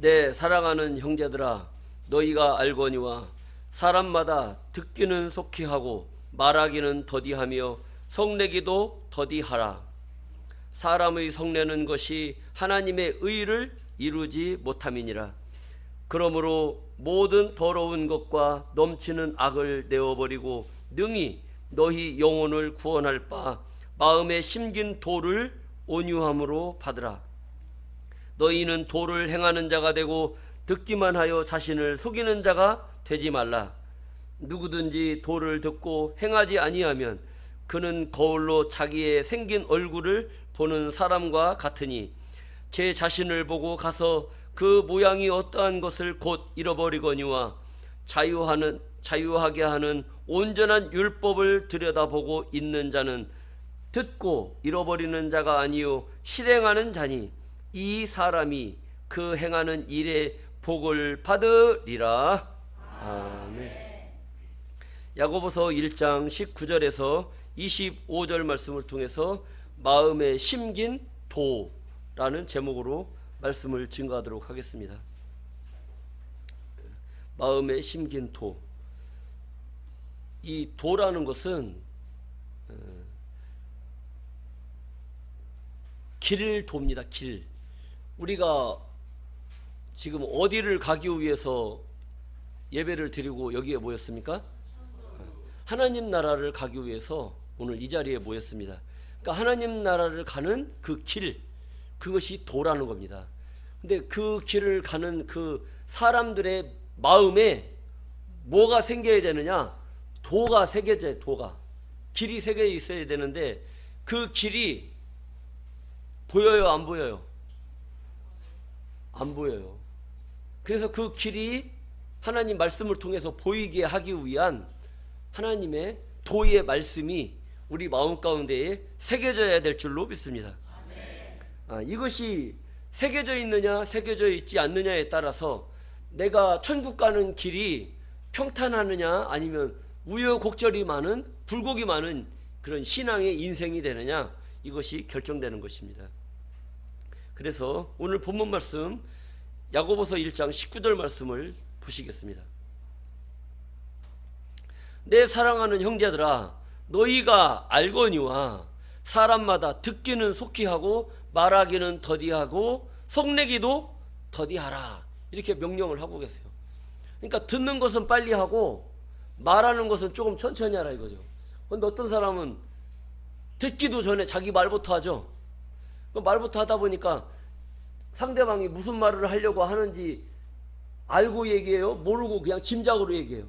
내 사랑하는 형제들아, 너희가 알거니와 사람마다 듣기는 속히 하고 말하기는 더디하며 성내기도 더디하라. 사람의 성내는 것이 하나님의 의를 이루지 못함이니라. 그러므로 모든 더러운 것과 넘치는 악을 내어버리고 능히 너희 영혼을 구원할 바 마음에 심긴 도를 온유함으로 받으라. 너희는 도를 행하는 자가 되고 듣기만 하여 자신을 속이는 자가 되지 말라. 누구든지 도를 듣고 행하지 아니하면 그는 거울로 자기의 생긴 얼굴을 보는 사람과 같으니 제 자신을 보고 가서 그 모양이 어떠한 것을 곧 잃어버리거니와 자유하게 하는 온전한 율법을 들여다보고 있는 자는 듣고 잃어버리는 자가 아니요 실행하는 자니 이 사람이 그 행하는 일에 복을 받으리라. 아멘. 야고보서 1장 19절에서 25절 말씀을 통해서 마음에 심긴 도라는 제목으로 말씀을 증거하도록 하겠습니다. 마음에 심긴 도. 이 도라는 것은 길 돕니다. 길. 우리가 지금 어디를 가기 위해서 예배를 드리고 여기에 모였습니까? 하나님 나라를 가기 위해서 오늘 이 자리에 모였습니다. 그러니까 하나님 나라를 가는 그 길, 그것이 도라는 겁니다. 근데 그 길을 가는 그 사람들의 마음에 뭐가 생겨야 되느냐? 도가 새겨져야, 도가. 길이 새겨 있어야 되는데 그 길이 보여요, 안 보여요? 안 보여요. 그래서 그 길이 하나님 말씀을 통해서 보이게 하기 위한 하나님의 도의 말씀이 우리 마음 가운데에 새겨져야 될 줄로 믿습니다. 이것이 새겨져 있느냐 새겨져 있지 않느냐에 따라서 내가 천국 가는 길이 평탄하느냐 아니면 우여곡절이 많은 굴곡이 많은 그런 신앙의 인생이 되느냐, 이것이 결정되는 것입니다. 그래서 오늘 본문 말씀 야고보서 1장 19절 말씀을 보시겠습니다. 내 사랑하는 형제들아, 너희가 알거니와 사람마다 듣기는 속히 하고 말하기는 더디하고 성내기도 더디하라. 이렇게 명령을 하고 계세요. 그러니까 듣는 것은 빨리 하고 말하는 것은 조금 천천히 하라 이거죠. 그런데 어떤 사람은 듣기도 전에 자기 말부터 하죠. 그 말부터 하다 보니까 상대방이 무슨 말을 하려고 하는지 알고 얘기해요? 모르고 그냥 짐작으로 얘기해요?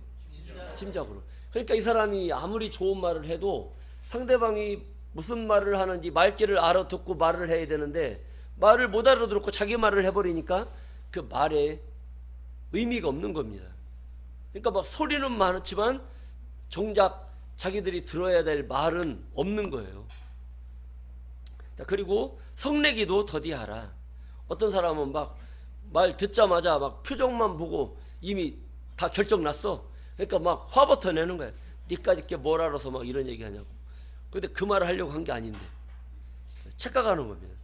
짐작으로. 그러니까 이 사람이 아무리 좋은 말을 해도 상대방이 무슨 말을 하는지 말귀를 알아듣고 말을 해야 되는데 말을 못 알아듣고 자기 말을 해버리니까 그 말에 의미가 없는 겁니다. 그러니까 막 소리는 많지만 정작 자기들이 들어야 될 말은 없는 거예요. 자, 그리고 성내기도 더디하라. 어떤 사람은 막 말 듣자마자 막 표정만 보고 이미 다 결정 났어. 그러니까 막 화부터 내는 거야. 니까지 게 뭘 알아서 막 이런 얘기 하냐고. 근데 그 말을 하려고 한 게 아닌데 착각하는 겁니다.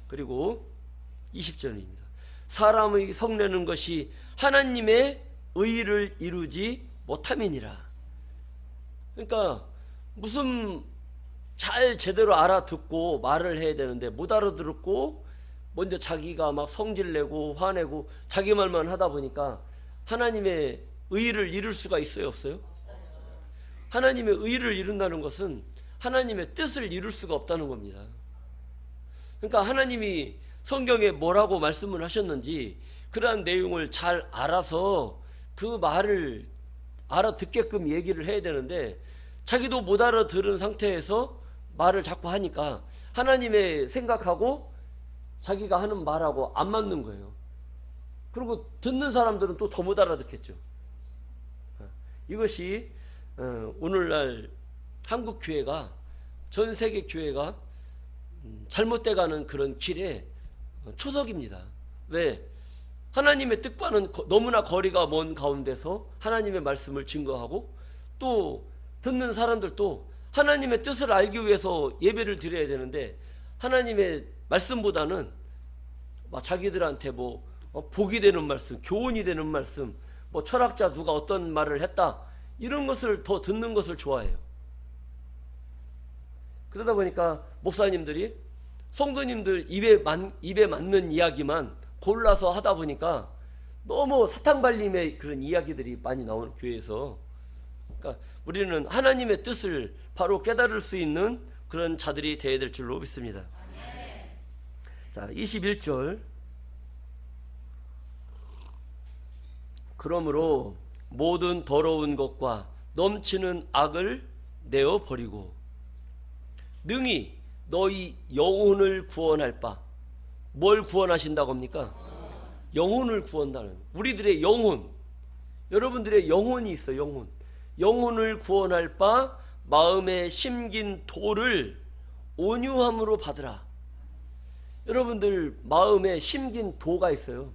그리고 20절입니다. 사람의 성내는 것이 하나님의 의를 이루지 못함이니라. 그러니까 무슨 잘 제대로 알아듣고 말을 해야 되는데 못 알아듣고 먼저 자기가 막 성질내고 화내고 자기 말만 하다 보니까 하나님의 의를 이룰 수가 있어요, 없어요? 하나님의 의를 이룬다는 것은 하나님의 뜻을 이룰 수가 없다는 겁니다. 그러니까 하나님이 성경에 뭐라고 말씀을 하셨는지 그러한 내용을 잘 알아서 그 말을 알아듣게끔 얘기를 해야 되는데 자기도 못 알아들은 상태에서 말을 자꾸 하니까 하나님의 생각하고 자기가 하는 말하고 안 맞는 거예요. 그리고 듣는 사람들은 또 더 못 알아듣겠죠. 이것이 오늘날 한국 교회가, 전 세계 교회가 잘못돼 가는 그런 길의 초석입니다. 왜? 하나님의 뜻과는 너무나 거리가 먼 가운데서 하나님의 말씀을 증거하고 또 듣는 사람들도 하나님의 뜻을 알기 위해서 예배를 드려야 되는데 하나님의 말씀보다는 막 자기들한테 뭐 복이 되는 말씀, 교훈이 되는 말씀, 뭐 철학자 누가 어떤 말을 했다, 이런 것을 더 듣는 것을 좋아해요. 그러다 보니까 목사님들이 성도님들 입에 맞는 이야기만 골라서 하다 보니까 너무 사탕발림의 그런 이야기들이 많이 나오는 교회에서, 그러니까 우리는 하나님의 뜻을 바로 깨달을 수 있는 그런 자들이 되어야 될 줄로 믿습니다. 자, 21절. 그러므로 모든 더러운 것과 넘치는 악을 내어 버리고 능히 너희 영혼을 구원할 바. 뭘 구원하신다고 합니까? 영혼을 구원하는, 우리들의 영혼, 여러분들의 영혼이 있어요. 영혼. 영혼을 구원할 바 마음에 심긴 도를 온유함으로 받으라. 여러분들 마음에 심긴 도가 있어요.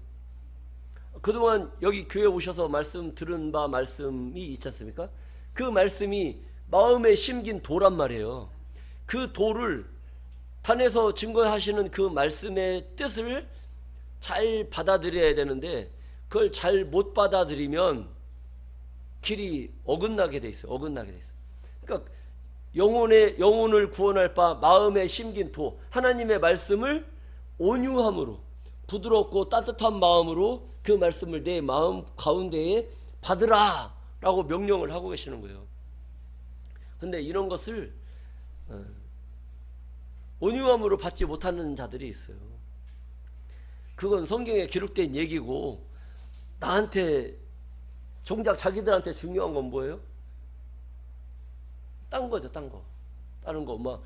그동안 여기 교회 오셔서 말씀 들은 바 말씀이 있지 않습니까? 그 말씀이 마음에 심긴 도란 말이에요. 그 도를 단에서 증거하시는 그 말씀의 뜻을 잘 받아들여야 되는데, 그걸 잘 못 받아들이면 길이 어긋나게 돼 있어요. 어긋나게 돼 있어요. 그러니까 영혼을 구원할 바 마음에 심긴 도, 하나님의 말씀을 온유함으로, 부드럽고 따뜻한 마음으로 그 말씀을 내 마음 가운데에 받으라 라고 명령을 하고 계시는 거예요. 근데 이런 것을 온유함으로 받지 못하는 자들이 있어요. 그건 성경에 기록된 얘기고, 나한테 정작 자기들한테 중요한 건 뭐예요? 딴 거죠. 딴 거. 다른 거 막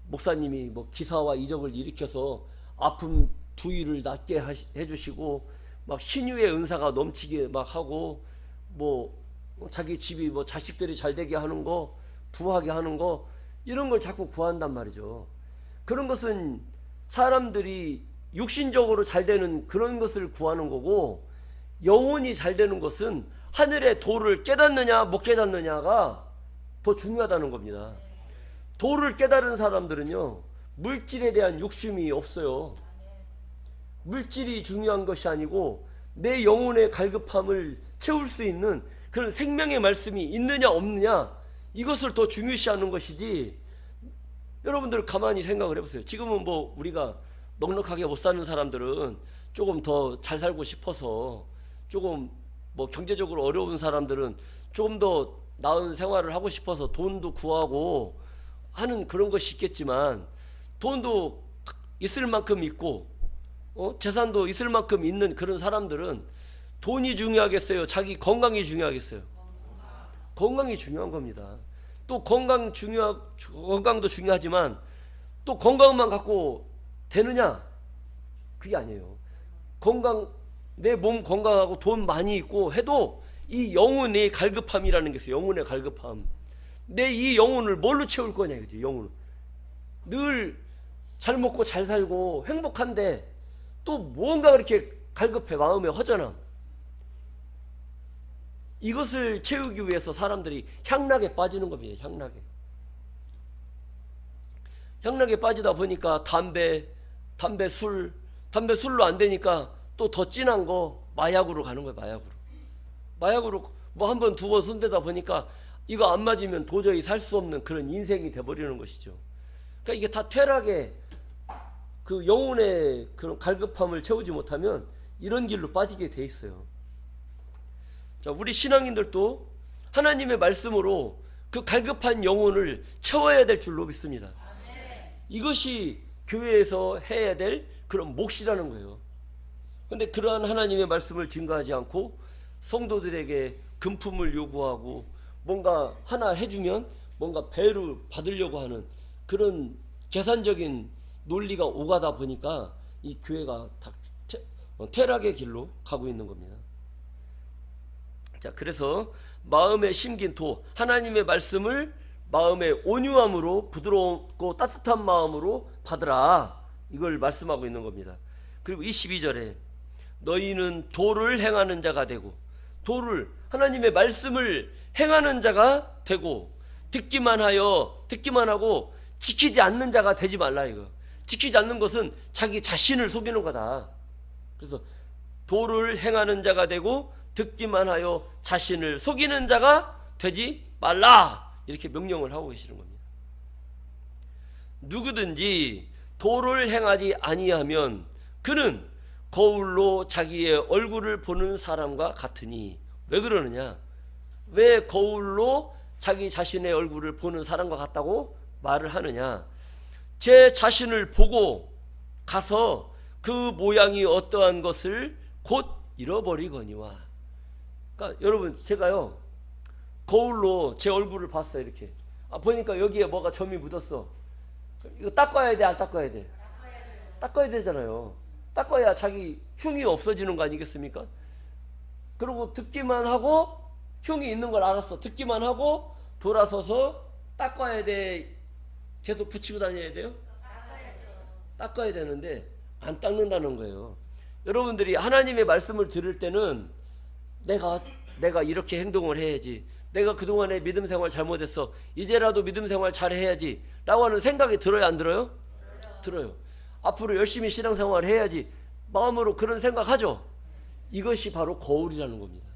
목사님이 뭐 기사와 이적을 일으켜서 아픈 부위를 낫게 해주시고, 막 신유의 은사가 넘치게 막 하고, 뭐 자기 집이 뭐 자식들이 잘 되게 하는 거, 부하게 하는 거, 이런 걸 자꾸 구한단 말이죠. 그런 것은 사람들이 육신적으로 잘 되는 그런 것을 구하는 거고, 영혼이 잘 되는 것은 하늘의 도를 깨닫느냐 못 깨닫느냐가 더 중요하다는 겁니다. 도를 깨달은 사람들은요, 물질에 대한 욕심이 없어요. 물질이 중요한 것이 아니고 내 영혼의 갈급함을 채울 수 있는 그런 생명의 말씀이 있느냐 없느냐, 이것을 더 중요시하는 것이지. 여러분들 가만히 생각을 해보세요. 지금은 뭐 우리가 넉넉하게 못 사는 사람들은 조금 더 잘 살고 싶어서, 조금 뭐 경제적으로 어려운 사람들은 조금 더 나은 생활을 하고 싶어서 돈도 구하고 하는 그런 것이 있겠지만, 돈도 있을 만큼 있고 재산도 있을 만큼 있는 그런 사람들은 돈이 중요하겠어요? 자기 건강이 중요하겠어요? 건강이 중요한 겁니다. 또 건강도 중요하지만 또 건강만 갖고 되느냐? 그게 아니에요. 내 몸 건강하고 돈 많이 있고 해도 이 영혼의 갈급함이라는 게 있어요. 영혼의 갈급함. 내 이 영혼을 뭘로 채울 거냐 이거지. 영혼을 늘 잘 먹고 잘 살고 행복한데 또 뭔가 그렇게 갈급해, 마음의 허전함. 이것을 채우기 위해서 사람들이 향락에 빠지는 겁니다. 향락에 빠지다 보니까 담배술로 안 되니까 또 더 진한 거 마약으로 가는 거예요. 마약으로 뭐 한 번 두 번 손대다 보니까 이거 안 맞으면 도저히 살 수 없는 그런 인생이 돼버리는 것이죠. 그러니까 이게 다 퇴락의 그 영혼의 그런 갈급함을 채우지 못하면 이런 길로 빠지게 돼 있어요. 자, 우리 신앙인들도 하나님의 말씀으로 그 갈급한 영혼을 채워야 될 줄로 믿습니다. 이것이 교회에서 해야 될 그런 몫이라는 거예요. 그런데 그러한 하나님의 말씀을 증거하지 않고 성도들에게 금품을 요구하고 뭔가 하나 해주면 뭔가 배를 받으려고 하는 그런 계산적인 논리가 오가다 보니까 이 교회가 다 퇴락의 길로 가고 있는 겁니다. 자, 그래서 마음에 심긴 도, 하나님의 말씀을 마음의 온유함으로, 부드럽고 따뜻한 마음으로 받으라, 이걸 말씀하고 있는 겁니다. 그리고 22절에 너희는 도를 행하는 자가 되고, 도를, 하나님의 말씀을 행하는 자가 되고, 듣기만 하고 지키지 않는 자가 되지 말라. 이거 지키지 않는 것은 자기 자신을 속이는 거다. 그래서 도를 행하는 자가 되고 듣기만 하여 자신을 속이는 자가 되지 말라, 이렇게 명령을 하고 계시는 겁니다. 누구든지 도를 행하지 아니하면 그는 거울로 자기의 얼굴을 보는 사람과 같으니. 왜 그러느냐? 왜 거울로 자기 자신의 얼굴을 보는 사람과 같다고 말을 하느냐? 제 자신을 보고 가서 그 모양이 어떠한 것을 곧 잃어버리거니와. 그러니까 여러분, 제가요 거울로 제 얼굴을 봤어요. 이렇게 보니까 여기에 뭐가 점이 묻었어. 이거 닦아야 돼, 안 닦아야 돼? 닦아야 되잖아요. 닦아야 자기 흉이 없어지는 거 아니겠습니까? 그리고 듣기만 하고, 흉이 있는 걸 알았어, 듣기만 하고 돌아서서 닦아야 돼? 계속 붙이고 다녀야 돼요? 닦아야 되는데 안 닦는다는 거예요. 여러분들이 하나님의 말씀을 들을 때는 내가 이렇게 행동을 해야지, 내가 그동안에 믿음 생활 잘못했어, 이제라도 믿음 생활 잘 해야지 라고 하는 생각이 들어요, 안 들어요? 들어요. 앞으로 열심히 신앙생활 해야지 마음으로 그런 생각하죠. 이것이 바로 거울이라는 겁니다.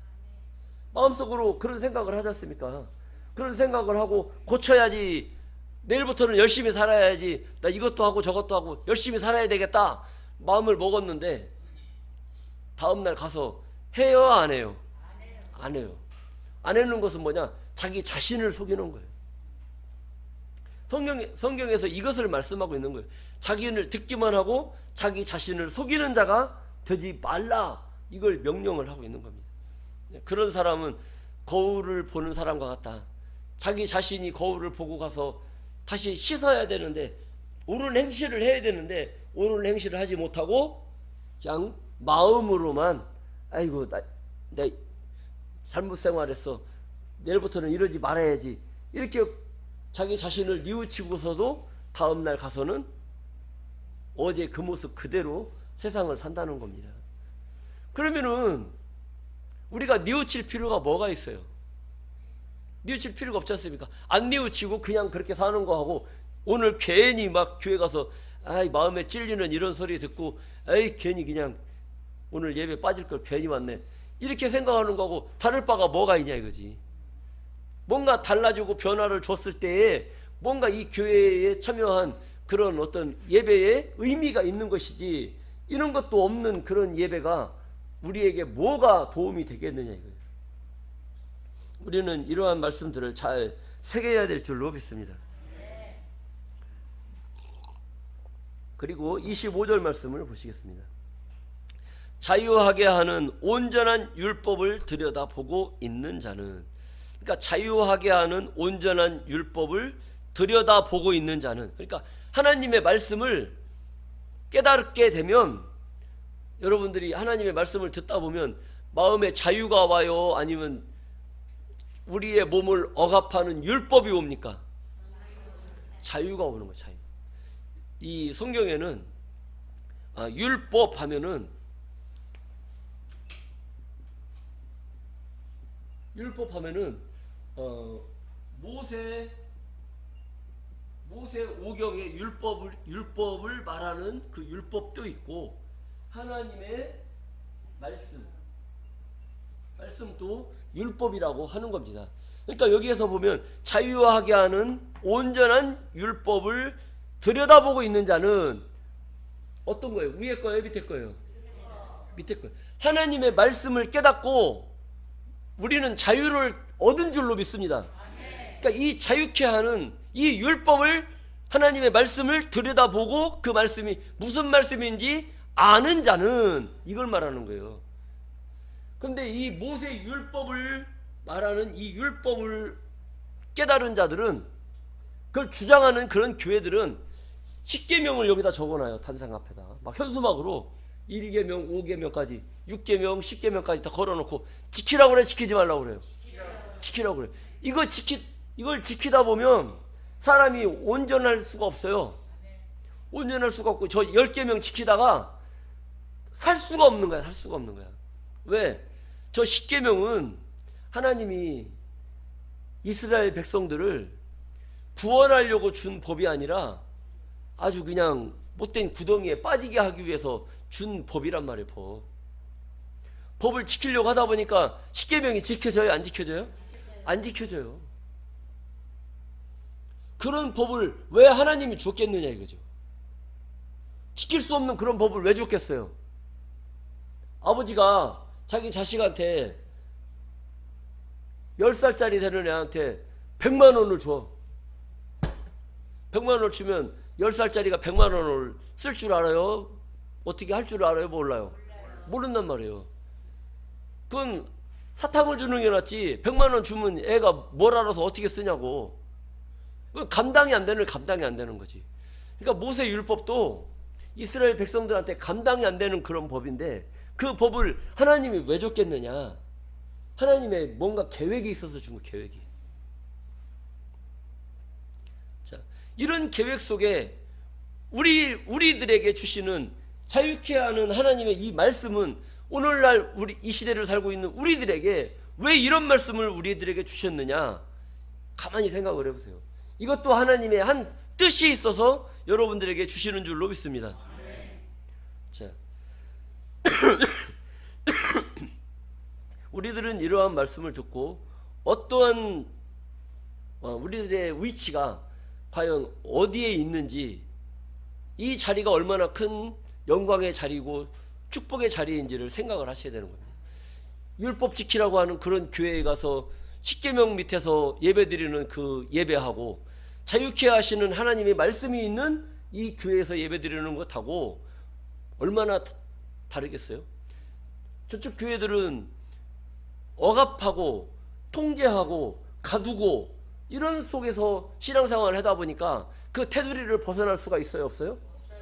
마음속으로 그런 생각을 하지 않습니까? 그런 생각을 하고 고쳐야지, 내일부터는 열심히 살아야지, 나 이것도 하고 저것도 하고 열심히 살아야 되겠다 마음을 먹었는데 다음날 가서 해요, 안 해요? 안 해요. 안 해는 것은 뭐냐? 자기 자신을 속이는 거예요. 성경에서 이것을 말씀하고 있는 거예요. 자기를 듣기만 하고 자기 자신을 속이는 자가 되지 말라, 이걸 명령을 하고 있는 겁니다. 그런 사람은 거울을 보는 사람과 같다. 자기 자신이 거울을 보고 가서 다시 씻어야 되는데, 옳은 행실을 해야 되는데 옳은 행실을 하지 못하고 그냥 마음으로만 아이고 내 잘못 생활했어, 내일부터는 이러지 말아야지, 이렇게 자기 자신을 뉘우치고서도 다음날 가서는 어제 그 모습 그대로 세상을 산다는 겁니다. 그러면은 우리가 뉘우칠 필요가 뭐가 있어요? 뉘우칠 필요가 없지 않습니까? 안 뉘우치고 그냥 그렇게 사는 거하고, 오늘 괜히 막 교회 가서 아이 마음에 찔리는 이런 소리 듣고 에이 괜히 그냥 오늘 예배 빠질 걸 괜히 왔네, 이렇게 생각하는 거하고 다를 바가 뭐가 있냐 이거지. 뭔가 달라지고 변화를 줬을 때에 뭔가 이 교회에 참여한 그런 어떤 예배에 의미가 있는 것이지, 이런 것도 없는 그런 예배가 우리에게 뭐가 도움이 되겠느냐 이거예요. 우리는 이러한 말씀들을 잘 새겨야 될 줄로 믿습니다. 그리고 25절 말씀을 보시겠습니다. 자유하게 하는 온전한 율법을 들여다보고 있는 자는, 그러니까 자유하게 하는 온전한 율법을 들여다보고 있는 자는, 그러니까 하나님의 말씀을 깨닫게 되면, 여러분들이 하나님의 말씀을 듣다 보면 마음에 자유가 와요, 아니면 우리의 몸을 억압하는 율법이 옵니까? 자유가 오는 거예요. 자유. 이 성경에는 율법 하면은, 율법 하면은 모세 5경의 율법을 말하는 그 율법도 있고, 하나님의 말씀도 율법이라고 하는 겁니다. 그러니까 여기에서 보면 자유하게 하는 온전한 율법을 들여다보고 있는 자는 어떤 거예요? 위에 거예요, 밑에 거예요? 밑에 거예요. 하나님의 말씀을 깨닫고 우리는 자유를 얻은 줄로 믿습니다. 그러니까 이 자유케 하는 이 율법을, 하나님의 말씀을 들여다보고 그 말씀이 무슨 말씀인지 아는 자는, 이걸 말하는 거예요. 그런데 이 모세 율법을 말하는 이 율법을 깨달은 자들은, 그걸 주장하는 그런 교회들은 10계명을 여기다 적어놔요. 단상 앞에다 막 현수막으로 1계명, 5계명까지, 6계명, 10계명까지 다 걸어놓고 지키라고 그래, 지키지 말라고 그래요? 지키라고 그래. 이걸 지키다 보면 사람이 온전할 수가 없어요. 온전할 수가 없고, 저 10계명 지키다가 살 수가 없는 거야. 살 수가 없는 거야. 왜? 저 10계명은 하나님이 이스라엘 백성들을 구원하려고 준 법이 아니라 아주 그냥 못된 구덩이에 빠지게 하기 위해서 준 법이란 말이에요. 법을 지키려고 하다 보니까 십계명이 지켜져요? 안 지켜져요? 안 지켜져요. 그런 법을 왜 하나님이 줬겠느냐 이거죠. 지킬 수 없는 그런 법을 왜 줬겠어요? 아버지가 자기 자식한테 10살짜리 되는 애한테 100만 원을 줘. 100만 원을 주면 10살짜리가 100만 원을 쓸 줄 알아요? 어떻게 할 줄 알아요? 몰라요? 모른단 말이에요. 그건 사탕을 주는 게 낫지 100만 원 주면 애가 뭘 알아서 어떻게 쓰냐고. 그건 감당이 안 되는 거지. 그러니까 모세 율법도 이스라엘 백성들한테 감당이 안 되는 그런 법인데 그 법을 하나님이 왜 줬겠느냐. 하나님의 뭔가 계획이 있어서 준 거, 계획이. 자, 이런 계획 속에 우리들에게 주시는 자유케 하는 하나님의 이 말씀은 오늘날 우리 이 시대를 살고 있는 우리들에게 왜 이런 말씀을 우리들에게 주셨느냐. 가만히 생각을 해보세요. 이것도 하나님의 한 뜻이 있어서 여러분들에게 주시는 줄로 믿습니다. 자, 우리들은 이러한 말씀을 듣고 어떠한 우리들의 위치가 과연 어디에 있는지, 이 자리가 얼마나 큰 영광의 자리고 축복의 자리인지를 생각을 하셔야 되는 겁니다. 율법 지키라고 하는 그런 교회에 가서 십계명 밑에서 예배드리는 그 예배하고 자유케 하시는 하나님의 말씀이 있는 이 교회에서 예배드리는 것하고 얼마나 다르겠어요? 저쪽 교회들은 억압하고 통제하고 가두고 이런 속에서 신앙생활을 하다 보니까 그 테두리를 벗어날 수가 있어요? 없어요?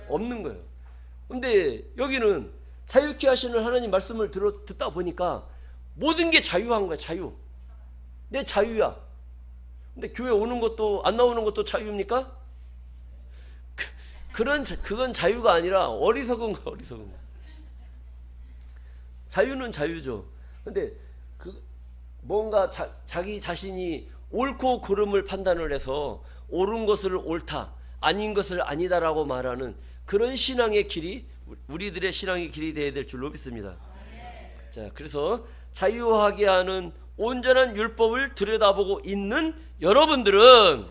없는 거예요. 근데 여기는 자유케 하시는 하나님 말씀을 듣다 보니까 모든 게 자유한 거야. 자유. 내 자유야. 근데 교회 오는 것도 안 나오는 것도 자유입니까? 그건 자유가 아니라 어리석은 거, 어리석은 거. 자유는 자유죠. 근데 뭔가 자기 자신이 옳고 그름을 판단을 해서 옳은 것을 옳다, 아닌 것을 아니다라고 말하는 그런 신앙의 길이 우리들의 신앙의 길이 되어야 될 줄로 믿습니다. 자, 그래서 자유하게 하는 온전한 율법을 들여다보고 있는 여러분들은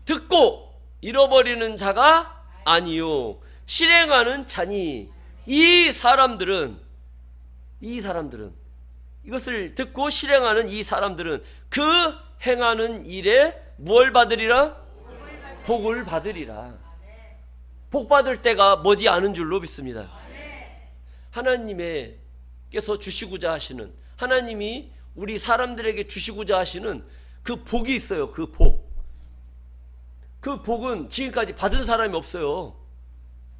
듣고 잃어버리는 자가 아니요 실행하는 자니, 이 사람들은 이것을 듣고 실행하는 이 사람들은 그 행하는 일에 무엇을 받으리라? 복을 받으리라. 복 받을 때가 머지 않은 줄로 믿습니다. 하나님께서 주시고자 하시는, 하나님이 우리 사람들에게 주시고자 하시는 그 복이 있어요. 그 복은 지금까지 받은 사람이 없어요.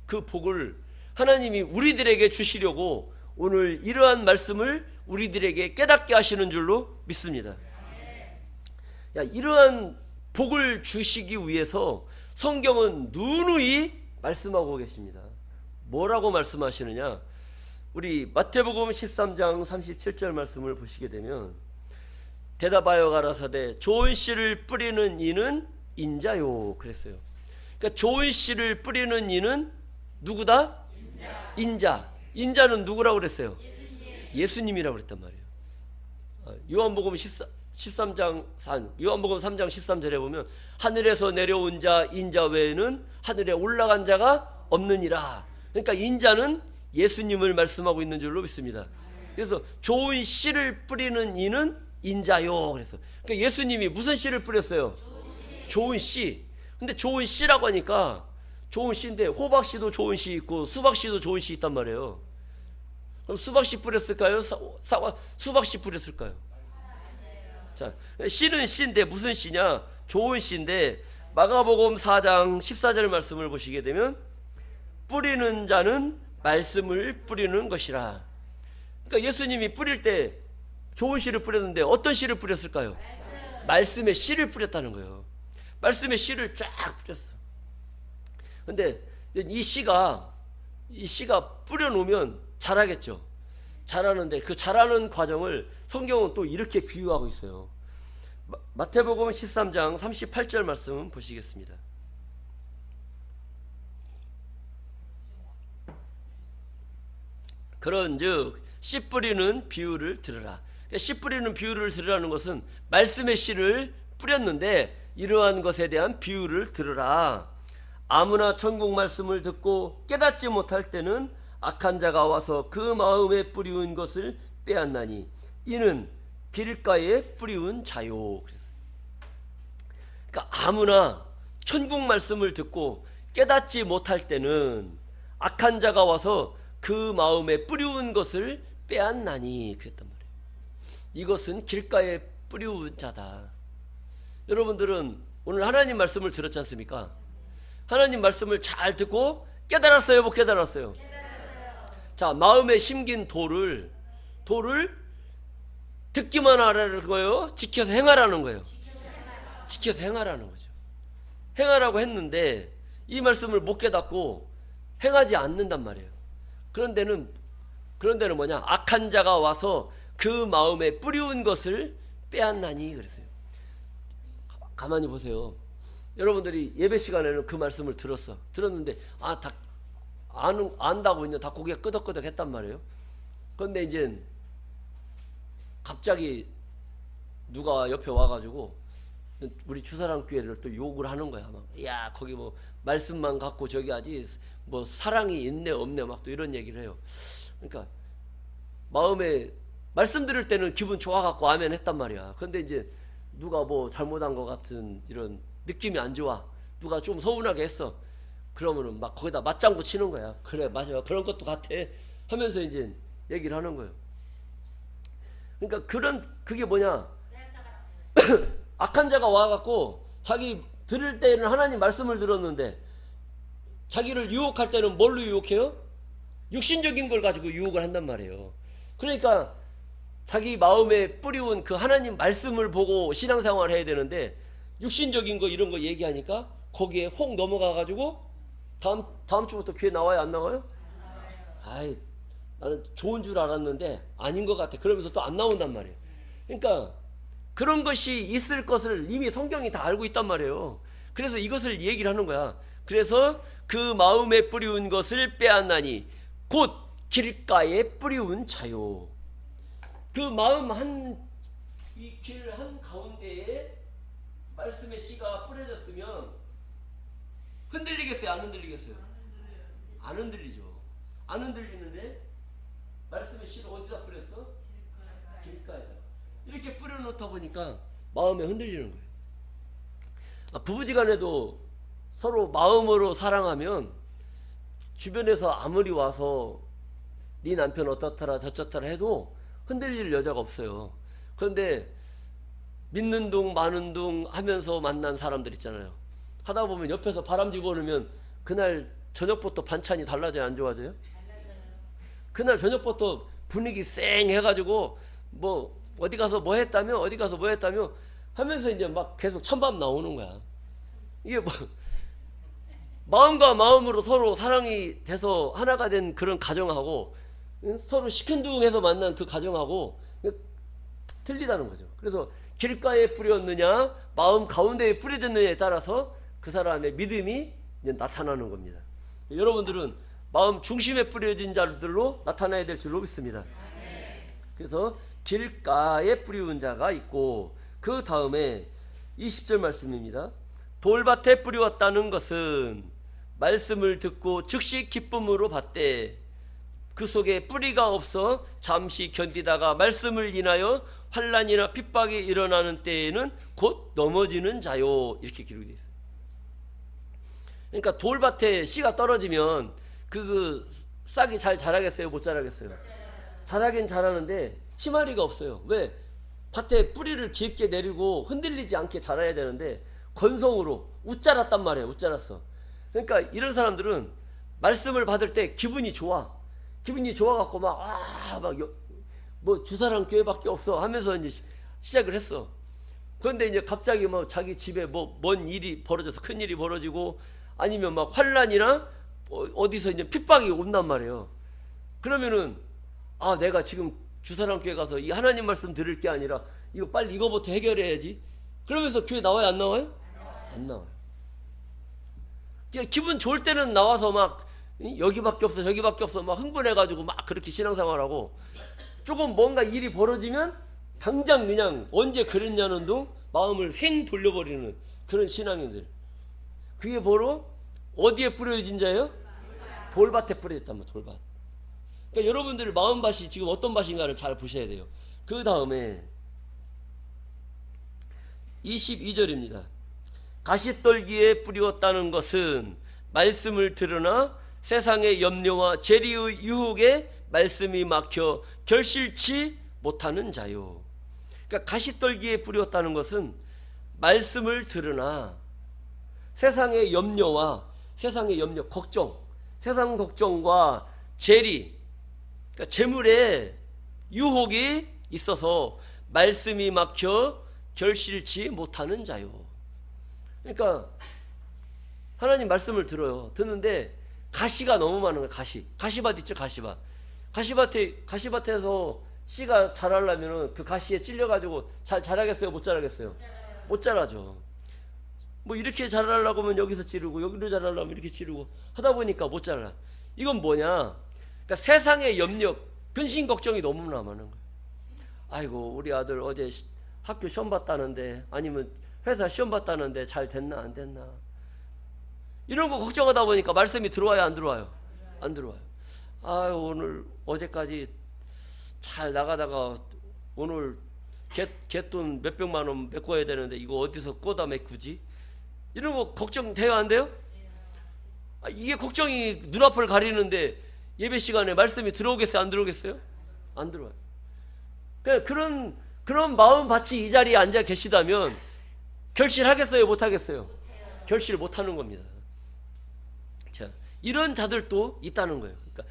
그 복을 하나님이 우리들에게 주시려고 오늘 이러한 말씀을 우리들에게 깨닫게 하시는 줄로 믿습니다. 이러한 복을 주시기 위해서 성경은 누누이 말씀하고 계십니다. 뭐라고 말씀하시느냐? 우리 마태복음 13장 37절 말씀을 보시게 되면, 대답하여 가라사대 좋은 씨를 뿌리는 이는 인자요 그랬어요. 그러니까 좋은 씨를 뿌리는 이는 누구다? 인자는 누구라고 그랬어요? 예수님이라고 그랬단 말이에요. 요한복음 13장 요한복음 3장 13절에 보면 하늘에서 내려온 자 인자 외에는 하늘에 올라간 자가 없느니라. 그러니까 인자는 예수님을 말씀하고 있는 줄로 믿습니다. 그래서 좋은 씨를 뿌리는 이는 인자요 그래서, 그러니까 예수님이 무슨 씨를 뿌렸어요? 좋은 씨. 근데 좋은 씨라고 하니까 좋은 씨인데 호박씨도 좋은 씨 있고 수박씨도 좋은 씨 있단 말이에요. 그럼 수박씨 뿌렸을까요? 수박씨 뿌렸을까요? 자, 씨는 씨인데 무슨 씨냐? 좋은 씨인데 마가복음 4장 14절 말씀을 보시게 되면 뿌리는 자는 말씀을 뿌리는 것이라. 그러니까 예수님이 뿌릴 때 좋은 씨를 뿌렸는데 어떤 씨를 뿌렸을까요? 말씀의 씨를 뿌렸다는 거예요. 말씀의 씨를 쫙 뿌렸어. 근데 이 씨가 뿌려놓으면 자라겠죠. 자라는데 그 자라는 과정을 성경은 또 이렇게 비유하고 있어요. 마태복음 13장 38절 말씀 보시겠습니다. 그런즉 씨 뿌리는 비유를 들으라. 씨 뿌리는 비유를 들으라는 것은 말씀의 씨를 뿌렸는데 이러한 것에 대한 비유를 들으라. 아무나 천국 말씀을 듣고 깨닫지 못할 때는 악한 자가 와서 그 마음에 뿌리운 것을 빼앗나니 이는 길가에 뿌리운 자요. 그러니까 아무나 천국 말씀을 듣고 깨닫지 못할 때는 악한 자가 와서 그 마음에 뿌리운 것을 빼앗나니 그랬단 말이에요. 이것은 길가에 뿌리운 자다. 여러분들은 오늘 하나님 말씀을 들었지 않습니까? 하나님 말씀을 잘 듣고 깨달았어요, 못 깨달았어요? 깨달았어요. 자, 마음에 심긴 도를 듣기만 하라는 거예요? 지켜서 행하라는 거예요? 지켜서 행하라는 거죠. 행하라고 했는데 이 말씀을 못 깨닫고 행하지 않는단 말이에요. 그런 데는 뭐냐? 악한 자가 와서 그 마음에 뿌리운 것을 빼앗나니 그랬어요. 가만히 보세요. 여러분들이 예배 시간에는 그 말씀을 들었는데 다 안다고 이제 다 고개 끄덕끄덕 했단 말이에요. 그런데 이제 갑자기 누가 옆에 와가지고 우리 주사랑 교회를 또 욕을 하는 거야. 막, 야, 거기 뭐 말씀만 갖고 저기 하지 뭐 사랑이 있네 없네 막 또 이런 얘기를 해요. 그러니까 마음에 말씀 들을 때는 기분 좋아갖고 아멘 했단 말이야. 그런데 이제 누가 뭐 잘못한 것 같은 이런 느낌이 안 좋아. 누가 좀 서운하게 했어. 그러면은 막 거기다 맞장구 치는 거야. 그래, 맞아, 그런 것도 같아 하면서 이제 얘기를 하는 거예요. 그러니까 그게 뭐냐? 악한 자가 와갖고 자기 들을 때는 하나님 말씀을 들었는데 자기를 유혹할 때는 뭘로 유혹해요? 육신적인 걸 가지고 유혹을 한단 말이에요. 그러니까 자기 마음에 뿌리운 그 하나님 말씀을 보고 신앙생활을 해야 되는데 육신적인 거 이런 거 얘기하니까 거기에 혹 넘어가가지고 다음 주부터 교회 나와요, 안 나와요? 아이, 나는 좋은 줄 알았는데 아닌 것 같아. 그러면서 또 안 나온단 말이에요. 그러니까 그런 것이 있을 것을 이미 성경이 다 알고 있단 말이에요. 그래서 이것을 얘기를 하는 거야. 그래서 그 마음에 뿌리운 것을 빼앗나니 곧 길가에 뿌리운 자요. 그 마음 이 길 한 가운데에 말씀의 씨가 뿌려졌으면 흔들리겠어요, 안 흔들리겠어요? 안 흔들리죠. 안 흔들리는데 말씀의 씨를 어디다 뿌렸어? 길가에다. 이렇게 뿌려놓다 보니까 마음에 흔들리는 거예요. 부부지간에도 서로 마음으로 사랑하면 주변에서 아무리 와서 네 남편 어떻더라 저쩌더라 해도 흔들릴 여자가 없어요. 그런데 믿는 둥 마는 둥 하면서 만난 사람들 있잖아요. 하다 보면 옆에서 바람 집어넣으면 그날 저녁부터 반찬이 달라져요, 안 좋아져요? 그날 저녁부터 분위기 쌩 해가지고 뭐 어디 가서 뭐 했다며 하면서 이제 막 계속 찬밥 나오는 거야. 이게 뭐 마음과 마음으로 서로 사랑이 돼서 하나가 된 그런 가정하고 서로 시큰둥해서 만난 그 가정하고 틀리다는 거죠. 그래서 길가에 뿌렸느냐 마음 가운데에 뿌려졌느냐에 따라서 그 사람의 믿음이 이제 나타나는 겁니다. 여러분들은 마음 중심에 뿌려진 자들로 나타나야 될 줄로 믿습니다. 그래서 길가에 뿌리운 자가 있고 그 다음에 20절 말씀입니다. 돌밭에 뿌리웠다는 것은 말씀을 듣고 즉시 기쁨으로 받되 그 속에 뿌리가 없어 잠시 견디다가 말씀을 인하여 환난이나 핍박이 일어나는 때에는 곧 넘어지는 자요. 이렇게 기록이 되어 있어요. 그러니까 돌밭에 씨가 떨어지면 그 싹이 잘 자라겠어요? 못 자라겠어요? 자라긴 자라는데 힘아리가 없어요. 왜? 밭에 뿌리를 깊게 내리고 흔들리지 않게 자라야 되는데 건성으로 웃자랐단 말이에요. 웃자랐어. 그러니까 이런 사람들은 말씀을 받을 때 기분이 좋아. 기분이 좋아갖고 뭐 주사랑 교회밖에 없어 하면서 이제 시작을 했어. 그런데 이제 갑자기 뭐 자기 집에 뭐 뭔 일이 벌어져서 큰 일이 벌어지고 아니면 막 환란이나 어디서 이제 핍박이 온단 말이에요. 그러면은 내가 지금 주사랑 교회 가서 이 하나님 말씀 들을 게 아니라 이거 빨리 이거부터 해결해야지. 그러면서 교회 나와요, 안 나와요? 안 나와요. 기분 좋을 때는 나와서 막 여기밖에 없어 저기밖에 없어 막 흥분해가지고 막 그렇게 신앙생활하고, 조금 뭔가 일이 벌어지면 당장 그냥 언제 그랬냐는 둥 마음을 생 돌려버리는 그런 신앙인들. 그게 바로 어디에 뿌려진 자예요? 돌밭에 뿌려졌단 말이에요. 돌밭. 그러니까 여러분들 마음밭이 지금 어떤 밭인가를 잘 보셔야 돼요. 그 다음에 22절입니다. 가시떨기에 뿌리었다는 것은 말씀을 들으나 세상의 염려와 재리의 유혹에 말씀이 막혀 결실치 못하는 자요. 그러니까 가시떨기에 뿌렸다는 것은 말씀을 들으나 세상의 염려와 세상의 염려, 걱정, 세상 걱정과 재리, 그러니까 재물에 유혹이 있어서 말씀이 막혀 결실치 못하는 자요. 그러니까 하나님 말씀을 들어요. 듣는데 가시가 너무 많은 거예요. 가시밭 있죠, 가시밭. 가시밭에서 씨가 자라려면 그 가시에 찔려가지고 잘 자라겠어요, 못 자라겠어요? 못 자라죠. 뭐 이렇게 자라려고 하면 여기서 찌르고, 여기로 자라려면 이렇게 찌르고 하다 보니까 못 자라. 이건 뭐냐? 그러니까 세상의 염려, 근심 걱정이 너무나 많은 거예요. 아이고, 우리 아들 어제 학교 시험 봤다는데, 아니면 회사 시험 봤다는데 잘 됐나 안 됐나, 이런 거 걱정하다 보니까 말씀이 들어와요, 안 들어와요? 안 들어와요. 아유, 오늘 어제까지 잘 나가다가 오늘 갯돈 몇백만 원 메꿔야 되는데 이거 어디서 꼬다 메꾸지? 이런 거 걱정돼요, 안 돼요? 이게 걱정이 눈앞을 가리는데 예배 시간에 말씀이 들어오겠어요, 안 들어오겠어요? 안 들어와요. 그런 마음밭이 이 자리에 앉아 계시다면 결실하겠어요, 못하겠어요? 결실 못하는 겁니다. 자, 이런 자들도 있다는 거예요. 그러니까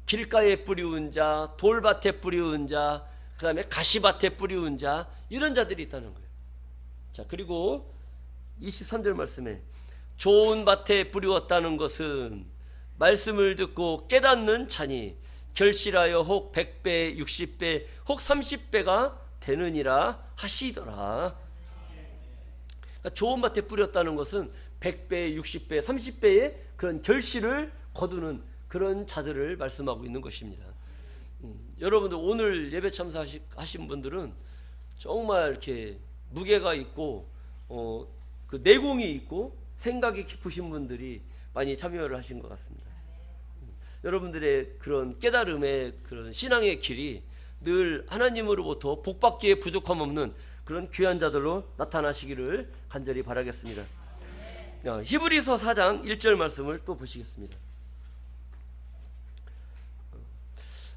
길가에 뿌리운 자, 돌밭에 뿌리운 자, 그 다음에 가시밭에 뿌리운 자, 이런 자들이 있다는 거예요. 자, 그리고 23절 말씀에 좋은 밭에 뿌리웠다는 것은 말씀을 듣고 깨닫는 자니 결실하여 혹 100배, 60배, 혹 30배가 되느니라 하시더라. 그러니까 좋은 밭에 뿌렸다는 것은 100배, 60배, 30배의 그런 결실을 거두는 그런 자들을 말씀하고 있는 것입니다. 여러분들 오늘 예배 참석하신 분들은 정말 이렇게 무게가 있고 그 내공이 있고 생각이 깊으신 분들이 많이 참여를 하신 것 같습니다. 여러분들의 그런 깨달음의 그런 신앙의 길이 늘 하나님으로부터 복받기에 부족함 없는 그런 귀한 자들로 나타나시기를 간절히 바라겠습니다. 히브리서 4장 1절 말씀을 또 보시겠습니다.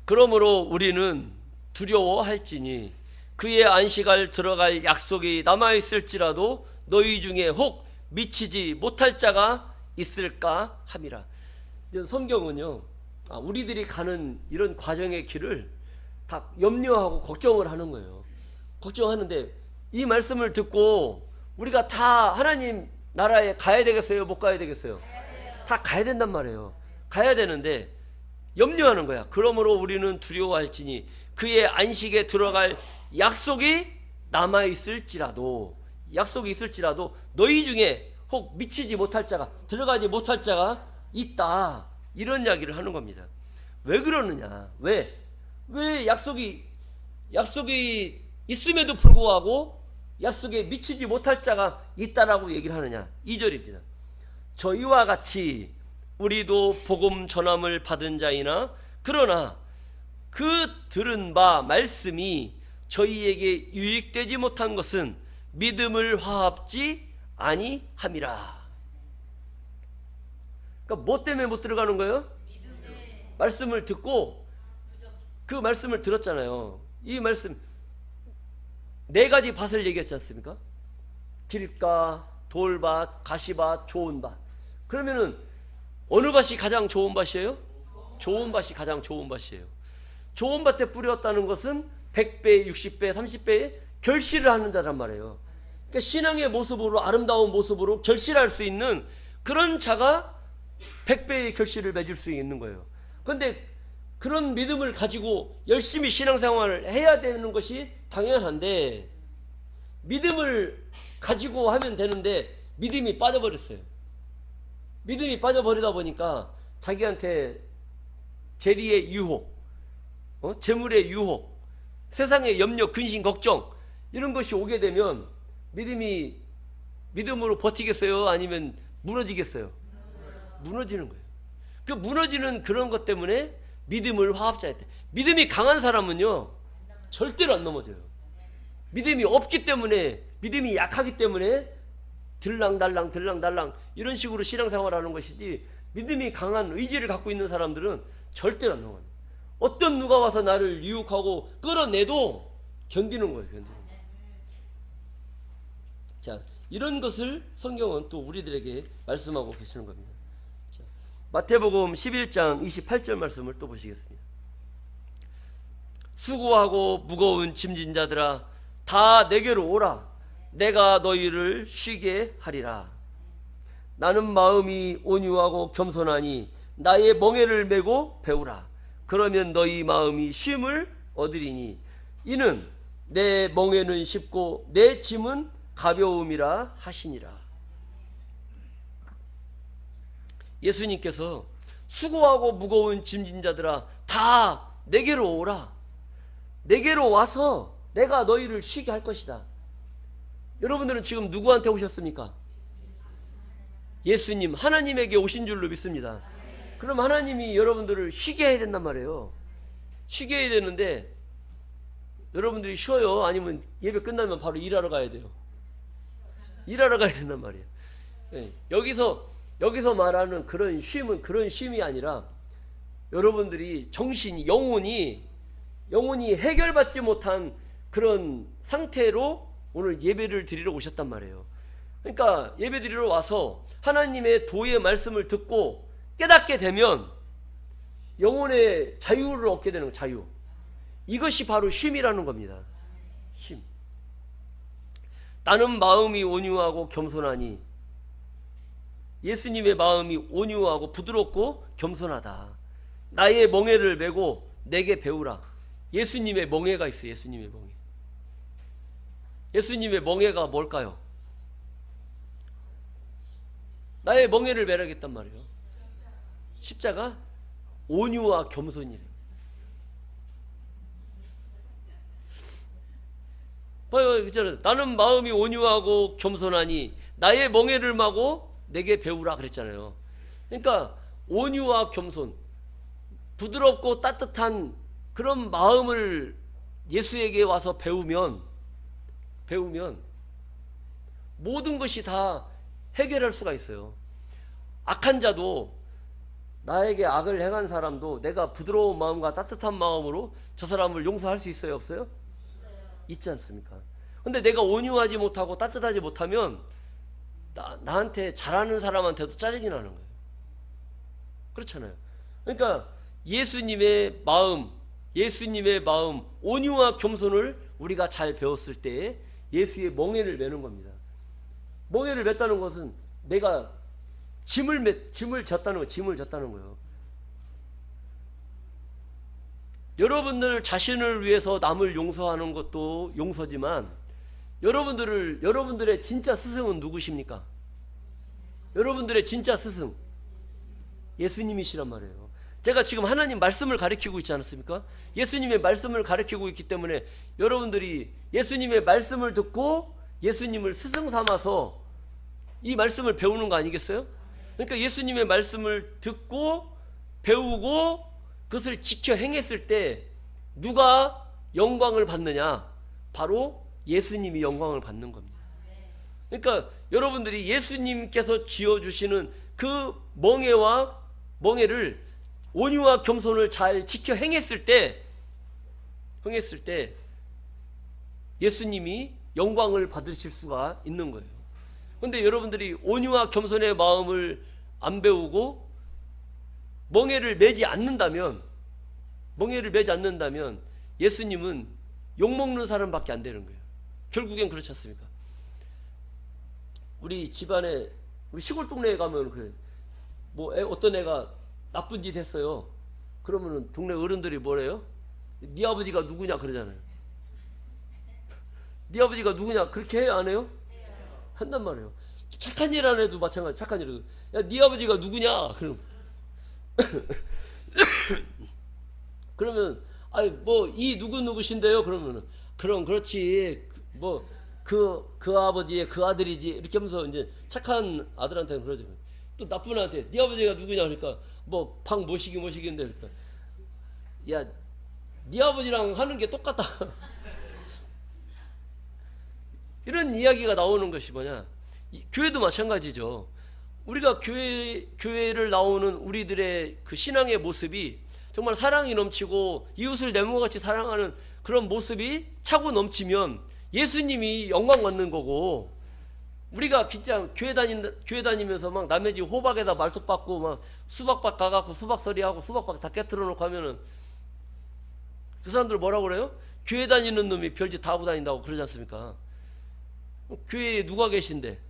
그러므로 우리는 두려워할지니 그의 안식할 들어갈 약속이 남아있을지라도 너희 중에 혹 미치지 못할 자가 있을까 함이라. 성경은요, 우리들이 가는 이런 과정의 길을 다 염려하고 걱정을 하는 거예요. 걱정하는데 이 말씀을 듣고 우리가 다 하나님 나라에 가야 되겠어요, 못 가야 되겠어요? 다 가야 된단 말이에요. 가야 되는데 염려하는 거야. 그러므로 우리는 두려워할지니 그의 안식에 들어갈 약속이 남아있을지라도, 약속이 있을지라도 너희 중에 혹 미치지 못할 자가, 들어가지 못할 자가 있다, 이런 이야기를 하는 겁니다. 왜 그러느냐? 왜 약속이 있음에도 불구하고 약속에 미치지 못할 자가 있다라고 얘기를 하느냐? 2절입니다. 저희와 같이 우리도 복음 전함을 받은 자이나 그러나 그 들은 바 말씀이 저희에게 유익되지 못한 것은 믿음을 화합지 아니함이라. 그러니까 뭐 때문에 못 들어가는 거예요? 말씀을 듣고 그 말씀을 들었잖아요. 이 말씀 네 가지 밭을 얘기했지 않습니까? 길가, 돌밭, 가시밭, 좋은 밭. 그러면은 어느 밭이 가장 좋은 밭이에요? 좋은 밭이 가장 좋은 밭이에요. 좋은 밭에 뿌렸다는 것은 100배, 60배, 30배의 결실을 하는 자란 말이에요. 그러니까 신앙의 모습으로, 아름다운 모습으로 결실할 수 있는 그런 자가 100배의 결실을 맺을 수 있는 거예요. 그런데 그런 믿음을 가지고 열심히 신앙생활을 해야 되는 것이 당연한데, 믿음을 가지고 하면 되는데 믿음이 빠져버렸어요. 믿음이 빠져버리다 보니까 자기한테 재리의 유혹, 재물의 유혹, 세상의 염려, 근심, 걱정 이런 것이 오게 되면 믿음으로 버티겠어요? 아니면 무너지겠어요? 무너지는 거예요. 그 무너지는 그런 것 때문에 믿음을 화합자에 때, 믿음이 강한 사람은요 절대로 안 넘어져요. 믿음이 없기 때문에, 믿음이 약하기 때문에 들랑달랑 이런 식으로 신앙생활하는 것이지, 믿음이 강한 의지를 갖고 있는 사람들은 절대로 안 넘어요. 어떤 누가 와서 나를 유혹하고 끌어내도 견디는 거예요. 견디는 거예요. 자, 이런 것을 성경은 또 우리들에게 말씀하고 계시는 겁니다. 자, 마태복음 11장 28절 말씀을 또 보시겠습니다. 수고하고 무거운 짐진 자들아 다 내게로 오라. 내가 너희를 쉬게 하리라. 나는 마음이 온유하고 겸손하니 나의 멍에를 메고 배우라. 그러면 너희 마음이 쉼을 얻으리니 이는 내 멍에는 쉽고 내 짐은 가벼움이라 하시니라. 예수님께서 수고하고 무거운 짐진 자들아 다 내게로 오라. 내게로 와서 내가 너희를 쉬게 할 것이다. 여러분들은 지금 누구한테 오셨습니까? 예수님, 하나님에게 오신 줄로 믿습니다. 그럼 하나님이 여러분들을 쉬게 해야 된단 말이에요. 쉬게 해야 되는데 여러분들이 쉬어요? 아니면 예배 끝나면 바로 일하러 가야 돼요? 일하러 가야 된단 말이에요. 네. 여기서 말하는 그런 쉼은 그런 쉼이 아니라 여러분들이 정신이, 영혼이 해결받지 못한 그런 상태로 오늘 예배를 드리러 오셨단 말이에요. 그러니까 예배 드리러 와서 하나님의 도의 말씀을 듣고 깨닫게 되면 영혼의 자유를 얻게 되는 거예요. 자유. 이것이 바로 쉼이라는 겁니다. 쉼. 나는 마음이 온유하고 겸손하니, 예수님의 마음이 온유하고 부드럽고 겸손하다. 나의 멍에를 메고 내게 배우라. 예수님의 멍에가 있어요. 예수님의 멍에. 예수님의 멍에가 뭘까요? 나의 멍에를 메라겠단 말이에요. 십자가? 온유와 겸손이래요. 봐요, 나는 마음이 온유하고 겸손하니 나의 멍에를 마고 내게 배우라 그랬잖아요. 그러니까 온유와 겸손, 부드럽고 따뜻한 그런 마음을 예수에게 와서 배우면 모든 것이 다 해결할 수가 있어요. 악한 자도, 나에게 악을 행한 사람도 내가 부드러운 마음과 따뜻한 마음으로 저 사람을 용서할 수 있어요? 없어요? 있지 않습니까? 근데 내가 온유하지 못하고 따뜻하지 못하면 나한테 잘하는 사람한테도 짜증이 나는 거예요. 그렇잖아요. 그러니까 예수님의 마음, 온유와 겸손을 우리가 잘 배웠을 때 예수의 멍에를 메는 겁니다. 멍에를 맸다는 것은 내가 짐을 졌다는 거예요. 짐을 졌다는 거예요. 여러분들 자신을 위해서 남을 용서하는 것도 용서지만 여러분들의 진짜 스승은 누구십니까? 여러분들의 진짜 스승 예수님이시란 말이에요. 제가 지금 하나님 말씀을 가르치고 있지 않습니까? 예수님의 말씀을 가르치고 있기 때문에 여러분들이 예수님의 말씀을 듣고 예수님을 스승 삼아서 이 말씀을 배우는 거 아니겠어요? 그러니까 예수님의 말씀을 듣고 배우고 그것을 지켜 행했을 때 누가 영광을 받느냐? 바로 예수님이 영광을 받는 겁니다. 그러니까 여러분들이 예수님께서 지어주시는 그 멍에를 온유와 겸손을 잘 지켜 행했을 때 예수님이 영광을 받으실 수가 있는 거예요. 그런데 여러분들이 온유와 겸손의 마음을 안 배우고 멍에를 매지 않는다면 예수님은 욕먹는 사람밖에 안 되는 거예요. 결국엔 그렇지 않습니까? 우리 집안에, 우리 시골 동네에 가면 그래. 어떤 애가 나쁜 짓 했어요. 그러면은 동네 어른들이 뭐래요? 네 아버지가 누구냐 그러잖아요. 네 아버지가 누구냐 그렇게 해요? 안 해요? 한단 말이에요. 착한 일 안 해도 마찬가지. 착한 일도 야, 네 아버지가 누구냐? 그럼 그러면 아이 뭐 이 누구신데요? 그러면은 그럼 그렇지 뭐 그 아버지의 그 아들이지 이렇게 하면서 이제 착한 아들한테는 그러죠. 또 나쁜 아들한테 네 아버지가 누구냐 그러니까 뭐 방 모시기인데 그러니까 야 네 아버지랑 하는 게 똑같다. 이런 이야기가 나오는 것이 뭐냐? 교회도 마찬가지죠. 우리가 교회를 나오는 우리들의 그 신앙의 모습이 정말 사랑이 넘치고 이웃을 내 몸같이 사랑하는 그런 모습이 차고 넘치면 예수님이 영광 받는 거고, 우리가 진짜 교회 다니면서 막 남의 집 호박에다 말뚝 박고 막 수박밭 가갖고 수박서리하고 수박밭 다 깨트려 놓고 하면은 그 사람들 뭐라고 그래요? 교회 다니는 놈이 별짓 다 하고 다닌다고 그러지 않습니까? 교회에 누가 계신데?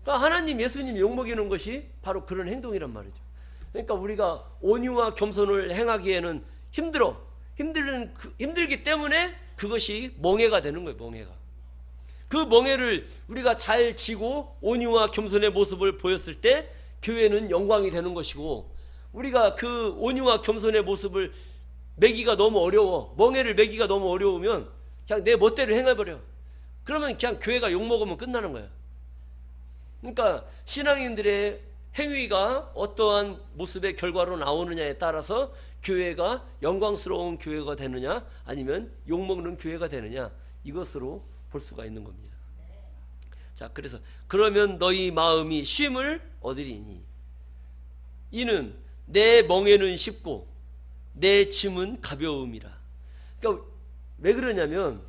그러니까 하나님 예수님이 욕먹이는 것이 바로 그런 행동이란 말이죠. 그러니까 우리가 온유와 겸손을 행하기에는 힘들기 때문에 그것이 멍해가 되는 거예요. 멍해가. 그 멍해를 우리가 잘 지고 온유와 겸손의 모습을 보였을 때 교회는 영광이 되는 것이고, 우리가 그 온유와 겸손의 모습을 매기가 너무 어려워, 멍해를 매기가 너무 어려우면 그냥 내 멋대로 행해버려. 그러면 그냥 교회가 욕먹으면 끝나는 거야. 그러니까 신앙인들의 행위가 어떠한 모습의 결과로 나오느냐에 따라서 교회가 영광스러운 교회가 되느냐 아니면 욕먹는 교회가 되느냐, 이것으로 볼 수가 있는 겁니다. 자, 그래서 그러면 너희 마음이 쉼을 얻으리니 이는 내 멍에는 쉽고 내 짐은 가벼움이라. 그러니까 왜 그러냐면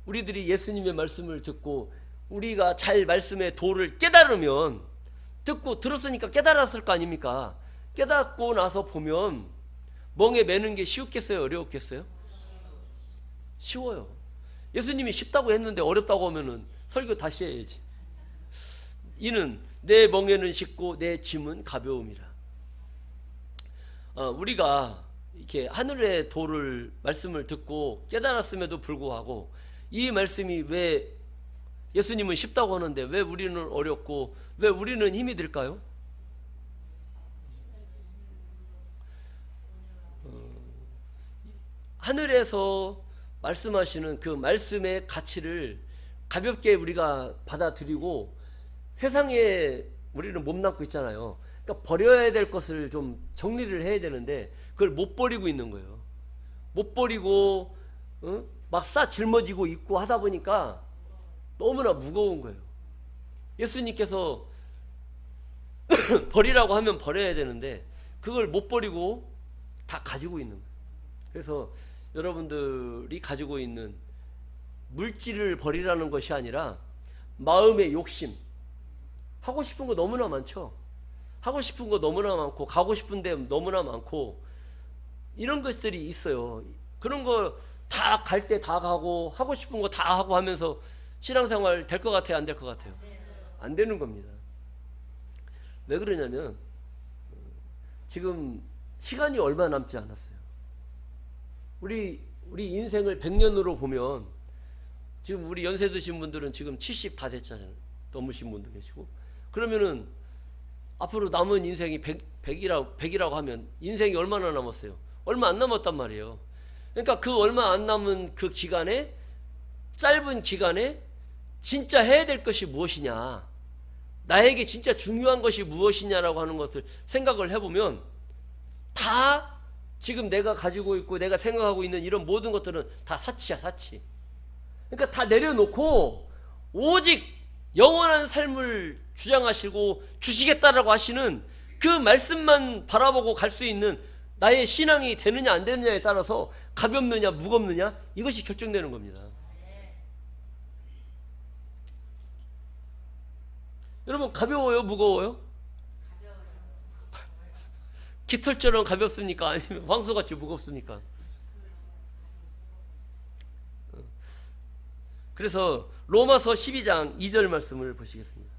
우리들이 예수님의 말씀을 듣고 우리가 잘 말씀의 도를 깨달으면, 듣고 들었으니까 깨달았을 거 아닙니까? 깨닫고 나서 보면 멍에 매는 게 쉬웠겠어요? 어려웠겠어요? 쉬워요. 예수님이 쉽다고 했는데 어렵다고 하면은 설교 다시 해야지. 이는 내 멍에는 쉽고 내 짐은 가벼움이라. 우리가 이렇게 하늘의 도를 말씀을 듣고 깨달았음에도 불구하고 이 말씀이 왜 예수님은 쉽다고 하는데 왜 우리는 어렵고 왜 우리는 힘이 들까요? 하늘에서 말씀하시는 그 말씀의 가치를 가볍게 우리가 받아들이고 세상에 우리는 몸담고 있잖아요. 그러니까 버려야 될 것을 좀 정리를 해야 되는데 그걸 못 버리고 있는 거예요. 못 버리고 막 жил머지고 있고 하다 보니까 너무나 무거운 거예요. 예수님께서 버리라고 하면 버려야 되는데 그걸 못 버리고 다 가지고 있는 거예요. 그래서 여러분들이 가지고 있는 물질을 버리라는 것이 아니라 마음의 욕심, 하고 싶은 거 너무나 많죠. 하고 싶은 거 너무나 많고 가고 싶은 데 너무나 많고 이런 것들이 있어요. 그런 거 다 갈 때 다 가고 하고 싶은 거 다 하고 하면서 신앙생활 될 것 같아요? 안 될 것 같아요? 안 되는 겁니다. 왜 그러냐면 지금 시간이 얼마 남지 않았어요. 우리 인생을 100년으로 보면 지금 우리 연세 드신 분들은 지금 70 다 됐잖아요. 넘으신 분도 계시고. 그러면은 앞으로 남은 인생이 100이라고 하면 인생이 얼마나 남았어요? 얼마 안 남았단 말이에요. 그러니까 그 얼마 안 남은 그 기간에, 짧은 기간에 진짜 해야 될 것이 무엇이냐, 나에게 진짜 중요한 것이 무엇이냐라고 하는 것을 생각을 해보면 다 지금 내가 가지고 있고 내가 생각하고 있는 이런 모든 것들은 다 사치야, 사치. 그러니까 다 내려놓고 오직 영원한 삶을 주장하시고 주시겠다라고 하시는 그 말씀만 바라보고 갈 수 있는 나의 신앙이 되느냐 안 되느냐에 따라서 가볍느냐 무겁느냐 이것이 결정되는 겁니다. 여러분 가벼워요? 무거워요? 깃털처럼 가볍습니까? 아니면 황소같이 무겁습니까? 그래서 로마서 12장 2절 말씀을 보시겠습니다.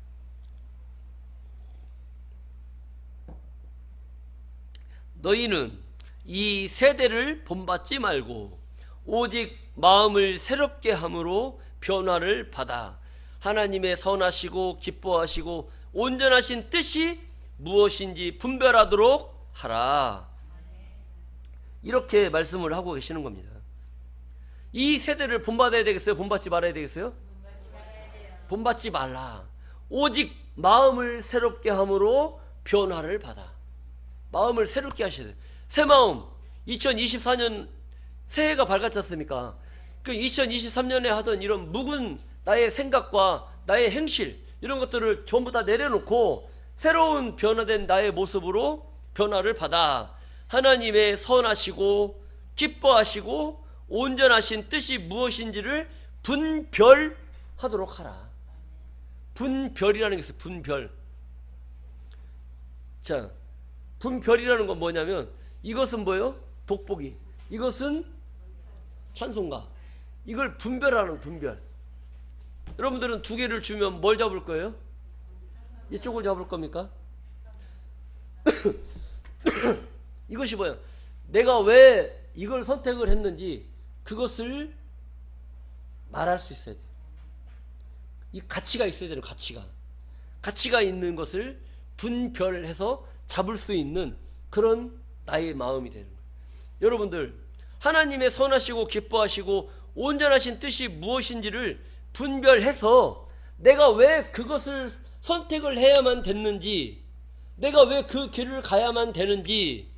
너희는 이 세대를 본받지 말고 오직 마음을 새롭게 함으로 변화를 받아 하나님의 선하시고 기뻐하시고 온전하신 뜻이 무엇인지 분별하도록 하라. 이렇게 말씀을 하고 계시는 겁니다. 이 세대를 본받아야 되겠어요? 본받지 말아야 되겠어요? 본받지 말라. 오직 마음을 새롭게 함으로 변화를 받아. 마음을 새롭게 하셔야 돼요. 새 마음. 2024년 새해가 밝았지 않습니까? 그 2023년에 하던 이런 묵은 나의 생각과 나의 행실, 이런 것들을 전부 다 내려놓고 새로운 변화된 나의 모습으로 변화를 받아 하나님의 선하시고 기뻐하시고 온전하신 뜻이 무엇인지를 분별하도록 하라. 분별이라는 게 있어요. 분별. 자, 분별이라는 건 뭐냐면 이것은 뭐예요? 돋보기. 이것은 찬송가. 이걸 분별하는 분별. 여러분들은 두 개를 주면 뭘 잡을 거예요? 이쪽을 잡을 겁니까? 이것이 뭐예요? 내가 왜 이걸 선택을 했는지 그것을 말할 수 있어야 돼요. 이 가치가 있어야 되는 가치가 있는 것을 분별해서 잡을 수 있는 그런 나의 마음이 되는 거예요. 여러분들, 하나님의 선하시고 기뻐하시고 온전하신 뜻이 무엇인지를 분별해서 내가 왜 그것을 선택을 해야만 됐는지, 내가 왜 그 길을 가야만 되는지,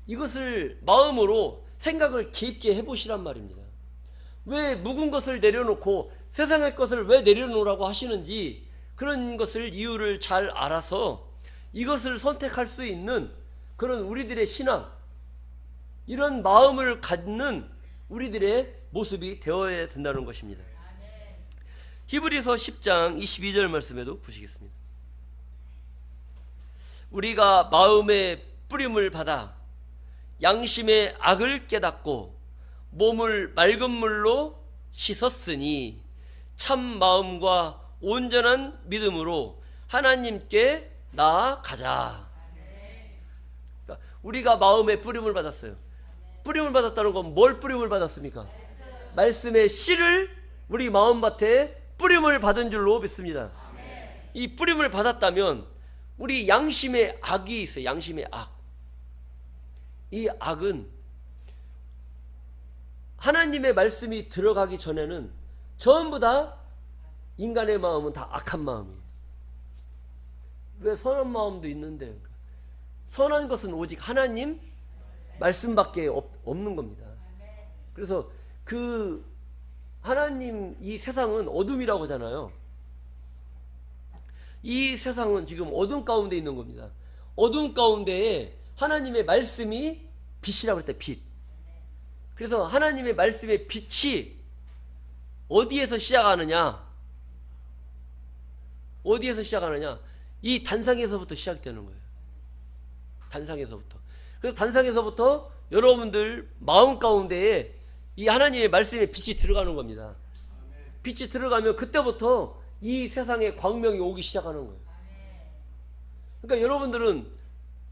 이것을 마음으로 생각을 깊게 해보시란 말입니다. 왜 묵은 것을 내려놓고 세상의 것을 왜 내려놓으라고 하시는지, 그런 것을 이유를 잘 알아서 이것을 선택할 수 있는 그런 우리들의 신앙, 이런 마음을 갖는 우리들의 모습이 되어야 된다는 것입니다. 히브리서 10장 22절 말씀에도 보시겠습니다. 우리가 마음의 뿌림을 받아 양심의 악을 깨닫고 몸을 맑은 물로 씻었으니 참 마음과 온전한 믿음으로 하나님께 나아가자. 그러니까 우리가 마음의 뿌림을 받았어요. 뿌림을 받았다는 건 뭘 뿌림을 받았습니까? 말씀의 씨를 우리 마음밭에 뿌림을 받은 줄로 믿습니다. 이 뿌림을 받았다면 우리 양심의 악이 있어요. 양심의 악. 이 악은 하나님의 말씀이 들어가기 전에는 전부 다 인간의 마음은 다 악한 마음이에요. 왜 선한 마음도 있는데, 선한 것은 오직 하나님 말씀밖에 없는 겁니다. 그래서 그 하나님, 이 세상은 어둠이라고 하잖아요. 이 세상은 지금 어둠 가운데 있는 겁니다. 어둠 가운데에 하나님의 말씀이 빛이라고 할 때 빛. 그래서 하나님의 말씀의 빛이 어디에서 시작하느냐? 어디에서 시작하느냐? 이 단상에서부터 시작되는 거예요. 단상에서부터. 그래서 단상에서부터 여러분들 마음 가운데에 이 하나님의 말씀의 빛이 들어가는 겁니다. 빛이 들어가면 그때부터 이 세상에 광명이 오기 시작하는 거예요. 그러니까 여러분들은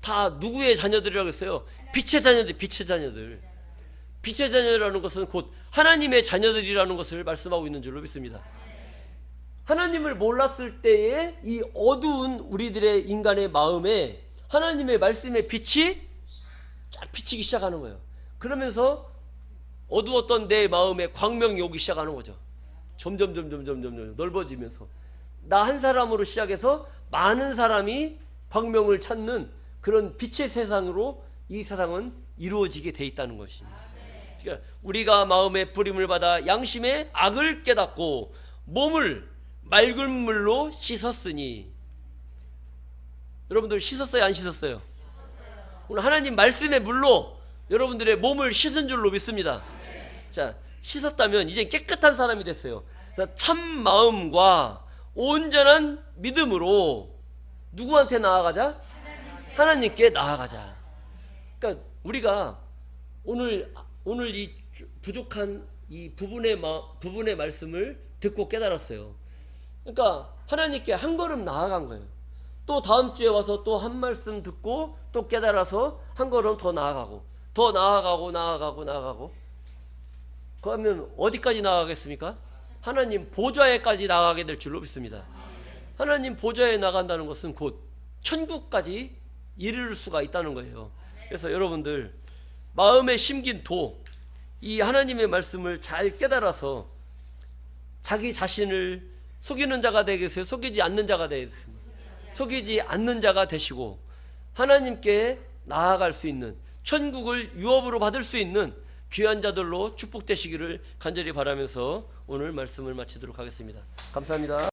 다 누구의 자녀들이라고 했어요? 빛의 자녀들, 빛의 자녀들. 빛의 자녀라는 것은 곧 하나님의 자녀들이라는 것을 말씀하고 있는 줄로 믿습니다. 하나님을 몰랐을 때에 이 어두운 우리들의 인간의 마음에 하나님의 말씀의 빛이 쫙 비치기 시작하는 거예요. 그러면서 어두웠던 내 마음에 광명이 오기 시작하는 거죠. 점점 넓어지면서 나 한 사람으로 시작해서 많은 사람이 광명을 찾는 그런 빛의 세상으로 이 세상은 이루어지게 돼 있다는 것입니다. 그러니까 우리가 마음의 뿌림을 받아 양심의 악을 깨닫고 몸을 맑은 물로 씻었으니, 여러분들 씻었어요? 안 씻었어요? 오늘 하나님 말씀의 물로 여러분들의 몸을 씻은 줄로 믿습니다. 자, 씻었다면 이제 깨끗한 사람이 됐어요. 참 마음과 온전한 믿음으로 누구한테 나아가자? 하나님께 나아가자. 그러니까 우리가 오늘 이 부족한 이 부분의 말씀을 듣고 깨달았어요. 그러니까 하나님께 한 걸음 나아간 거예요. 또 다음 주에 와서 또 한 말씀 듣고 또 깨달아서 한 걸음 더 나아가고, 더 나아가고 그러면 어디까지 나아가겠습니까? 하나님 보좌에까지 나아가게 될 줄로 믿습니다. 하나님 보좌에 나간다는 것은 곧 천국까지 이룰 수가 있다는 거예요. 그래서 여러분들 마음에 심긴 도, 이 하나님의 말씀을 잘 깨달아서 자기 자신을 속이는 자가 되겠어요? 속이지 않는 자가 되겠어요? 속이지 않는 자가 되시고 하나님께 나아갈 수 있는, 천국을 유업으로 받을 수 있는 귀한 자들로 축복되시기를 간절히 바라면서 오늘 말씀을 마치도록 하겠습니다. 감사합니다.